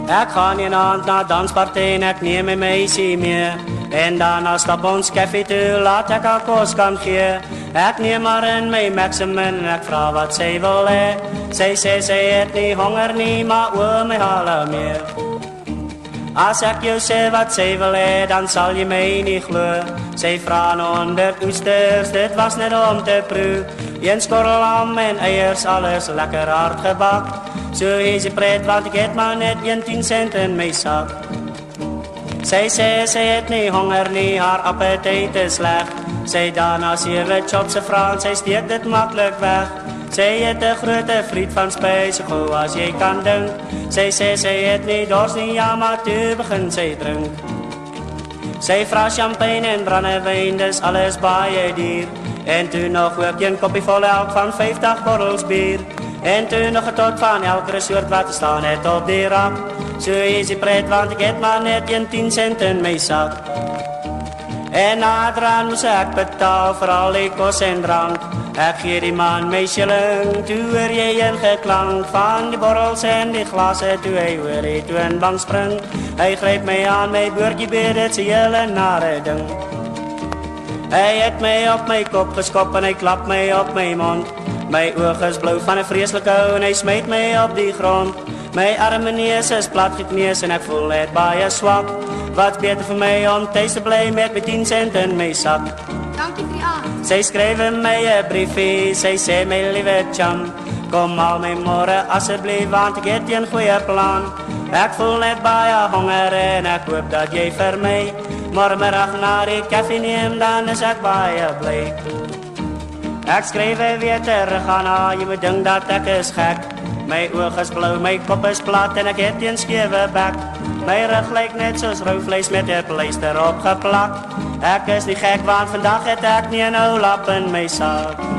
Ek gaan eenaand na dansparty en ek neem my meisie mee. En daarna stap ons koffie toe, laat ek haar kos kan gee. Ek neem haar in my Maximin en ek vra wat sy wil hê. Sy sê sy het nie honger nie, maar oor my haal meer. As ek jou sê wat sy wil hê, dan sal jy my nie glo. Sy vra 100 oesters, dit was net om te proe. Een skorrel lam en eiers, alles lekker hard gebak. So is die pret, want ek het maar net 10 cent in my sak. Sy sê sy het nie honger nie, haar appetijt is sleg. Sy daarna 7 chops vra en sy steek dit maklik weg. Sy het 'n grote friet van spys, so gou as jy kan dink. Sy sê sy het nie dors nie, ja maar toe begin sy drink. Sy vra champagne en brandewyn, dis alles baie duur. En toe nog ook 1 koppie vol elk van 50 bottels bier. En toe nog 'n tot van elke soort wat staan net op die rak. So is die pret, want ek het maar net 10 cent in my sak. En naderhand moes ek betaal vir al die kos en drank. Ek gee die man my shilling, toe hoor jy 'n geklank van die borrels en die glase, toe hy hoor die toonbank spring. Hy gryp my aan my boordjie beet, dit's 'n hele nare ding. Hy het my op my kop geskop en hy klap my op my mond. My oog is blou van 'n vreeslike hou en hy smyt my op die grond. My arme neus is plat gekneus en ek voel net baie swak. Wat beter vir my om tuis te bly met my 10 cent in my sak. Dankie vir die aand. Sy skryf my 'n briefie, sy sê my liewe chum, kom al my môre asseblief, want ek het 'n goeie plan. Ek voel net baie honger en ek hoop dat jy vir my môremiddag na die koffie neem, dan is ek baie bly. Ek skryf weer terug aan, jy moet dink dat ek is gek. My oog is blou, my kop is plat en ek het 'n skewe bek. My rug lyk net soos rou vleis met 'n pleister opgeplak. Ek is nie gek, want vandag het ek nie 'n ou lap in my sak.